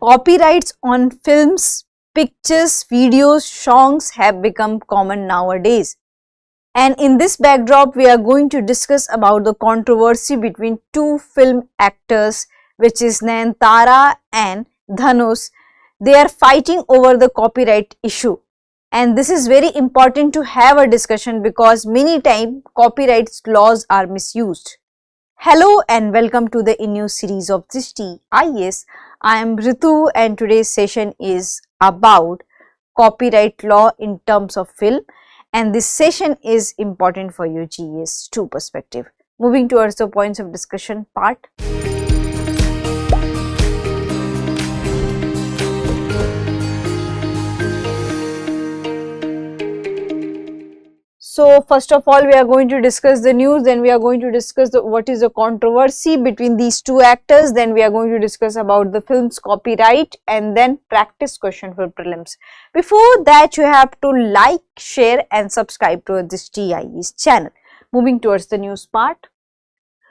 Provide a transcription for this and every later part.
Copyrights on films, pictures, videos, songs have become common nowadays. And in this backdrop, we are going to discuss about the controversy between two film actors, which is Nayanthara and Dhanus. They are fighting over the copyright issue. And this is very important to have a discussion because many times copyright laws are misused. Hello and welcome to the InNews series of Drishti IAS. I am Ritu and today's session is about copyright law in terms of film, and this session is important for your GS 2 perspective. Moving towards the points of discussion part. So first of all, we are going to discuss the news, then we are going to discuss what is the controversy between these two actors, then we are going to discuss about the film's copyright, and then practice question for prelims. Before that, you have to like, share and subscribe to this TIE's channel. Moving towards the news part.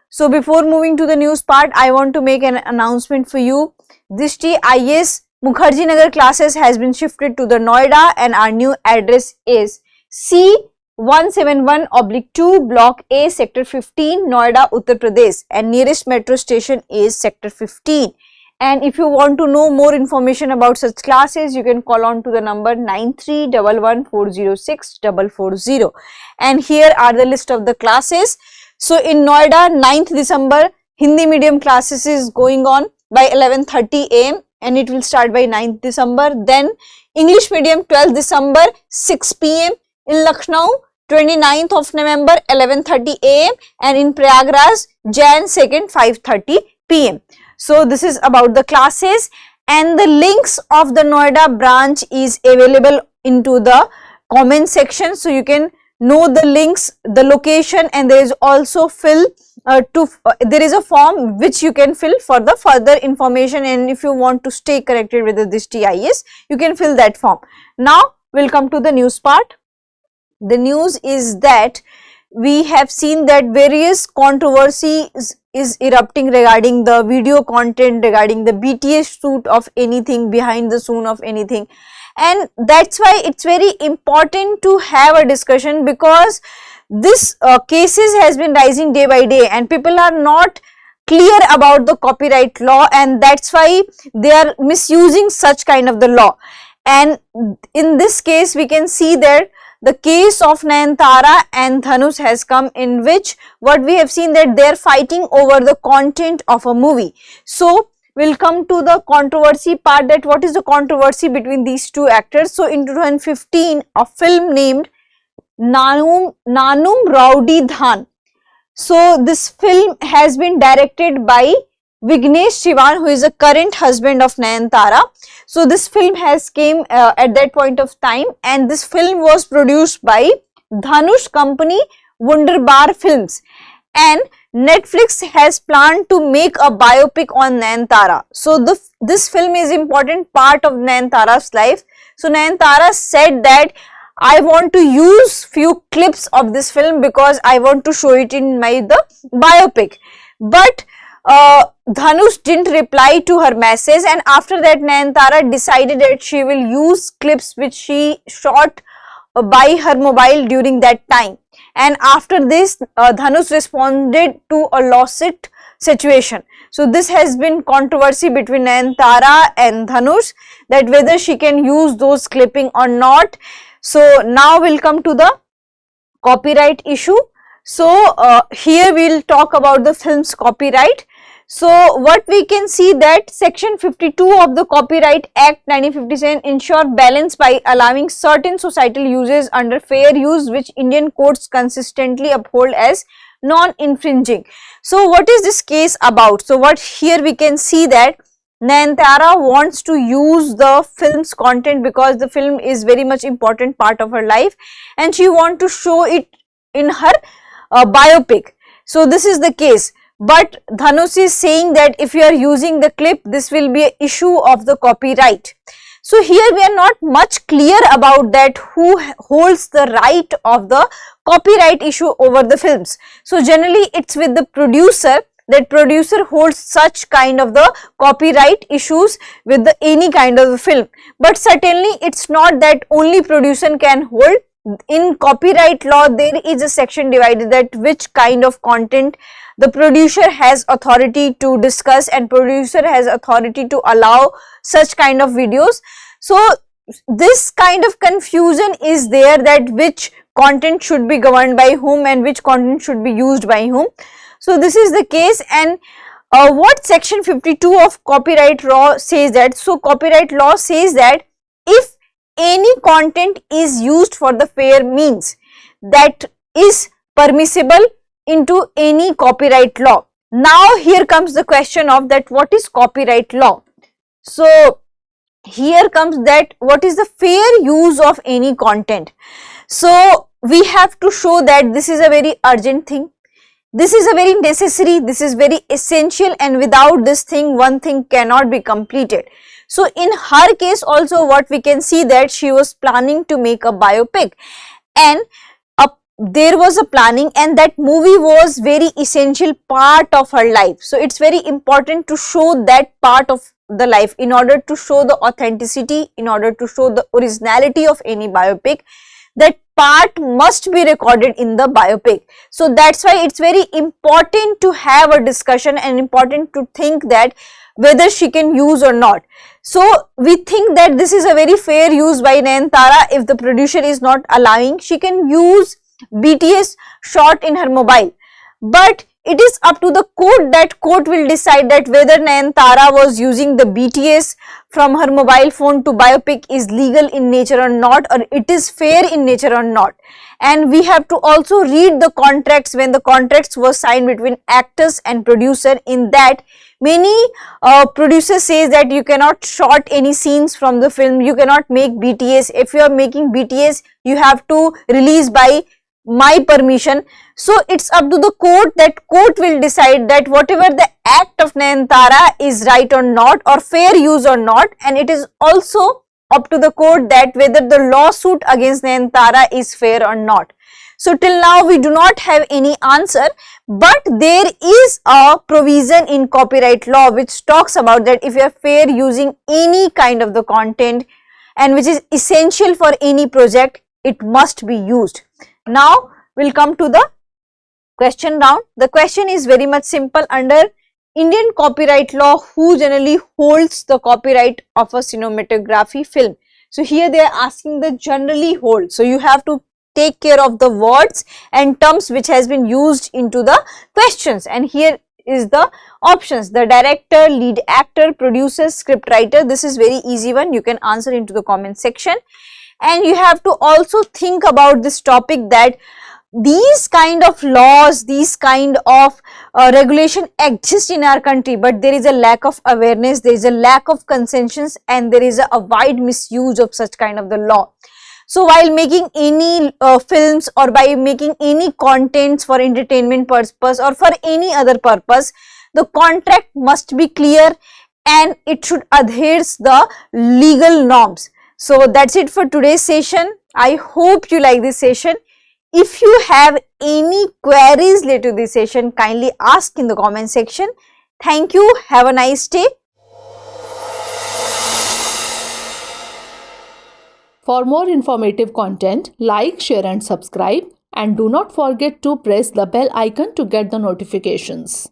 So before moving to the news part, I want to make an announcement for you. Drishti IAS Mukherjee Nagar classes has been shifted to the Noida and our new address is C171/2 Block A, Sector 15, Noida, Uttar Pradesh, and nearest metro station is Sector 15. And if you want to know more information about such classes, you can call on to the number 9311406440. And here are the list of the classes. So in Noida, 9th December, Hindi medium classes is going on by 11:30 am and it will start by 9th December. Then English medium 12th December, 6 pm. In Lucknow, 29th of November, 11:30 am, and in Prayagraj, Jan 2nd, 5:30 pm. So this is about the classes, and the links of the Noida branch is available into the comment section, so you can know the links, the location, and there is also there is a form which you can fill for the further information, and if you want to stay connected with this TIS, you can fill that form. Now we'll come to the news part. The news is that we have seen that various controversies is erupting regarding the video content, regarding the BTS shoot of anything, behind the scene of anything, and that's why it's very important to have a discussion because this cases has been rising day by day and people are not clear about the copyright law, and that's why they are misusing such kind of the law. And in this case we can see that the case of Nayanthara and Dhanus has come, in which what we have seen that they are fighting over the content of a movie. So we'll come to the controversy part, that what is the controversy between these two actors. So in 2015, a film named Nanum Rowdy Dhan. So this film has been directed by Vignesh Sivan, who is the current husband of Nayanthara. So this film has came at that point of time, and this film was produced by Dhanus company Wunderbar Films, and Netflix has planned to make a biopic on Nayanthara. So this film is important part of Nayanthara's life. So Nayanthara said that I want to use few clips of this film because I want to show it in the biopic, but Dhanus didn't reply to her message, and after that Nayanthara decided that she will use clips which she shot by her mobile during that time, and after this Dhanus responded to a lawsuit situation. So this has been controversy between Nayanthara and Dhanus, that whether she can use those clipping or not. So now we'll come to the copyright issue. So here we'll talk about the film's copyright. So what we can see that section 52 of the Copyright Act 1957 ensure balance by allowing certain societal uses under fair use which Indian courts consistently uphold as non-infringing. So what is this case about? So what here we can see that Nayanthara wants to use the film's content because the film is very much important part of her life and she wants to show it in her biopic. So this is the case. But Dhanus is saying that if you are using the clip, this will be an issue of the copyright. So here we are not much clear about that who holds the right of the copyright issue over the films. So generally it's with the producer, that producer holds such kind of the copyright issues with the any kind of the film. But certainly it's not that only producer can hold. In copyright law, there is a section divided that which kind of content the producer has authority to discuss and producer has authority to allow such kind of videos. So this kind of confusion is there that which content should be governed by whom and which content should be used by whom. So this is the case. And what section 52 of copyright law says that? So copyright law says that if any content is used for the fair means, that is permissible into any copyright law. Now here comes the question of that what is copyright law. So here comes that what is the fair use of any content. So we have to show that this is a very urgent thing, this is a very necessary, this is very essential, and without this thing one thing cannot be completed. So in her case also what we can see that she was planning to make a biopic, and there was a planning, and that movie was very essential part of her life. So it's very important to show that part of the life in order to show the authenticity, in order to show the originality of any biopic. That part must be recorded in the biopic. So that's why it's very important to have a discussion and important to think that whether she can use or not. So we think that this is a very fair use by Nayanthara. If the producer is not allowing, she can use BTS shot in her mobile, but it is up to the court, that court will decide that whether Nayanthara was using the BTS from her mobile phone to biopic is legal in nature or not, or it is fair in nature or not. And we have to also read the contracts when the contracts were signed between actors and producer. In that many producers says that you cannot shot any scenes from the film, you cannot make BTS. If you are making BTS, you have to release by my permission. So it's up to the court, that court will decide that whatever the act of Nayanthara is right or not, or fair use or not. And it is also up to the court that whether the lawsuit against Nayanthara is fair or not. So till now we do not have any answer, but there is a provision in copyright law which talks about that if you are fair using any kind of the content and which is essential for any project, it must be used. Now we'll come to the question round. The question is very much simple. Under Indian copyright law, who generally holds the copyright of a cinematography film? So here they are asking the generally hold. So you have to take care of the words and terms which has been used into the questions, and here is the options: the director, lead actor, producer, script writer. This is very easy one, you can answer into the comment section. And you have to also think about this topic that these kind of laws, these kind of regulation exist in our country, but there is a lack of awareness, there is a lack of consensus, and there is a wide misuse of such kind of the law. So while making any films or by making any contents for entertainment purpose or for any other purpose, the contract must be clear and it should adhere the legal norms. So that's it for today's session. I hope you like this session. If you have any queries related to this session, kindly ask in the comment section. Thank you. Have a nice day. For more informative content, like, share and subscribe, and do not forget to press the bell icon to get the notifications.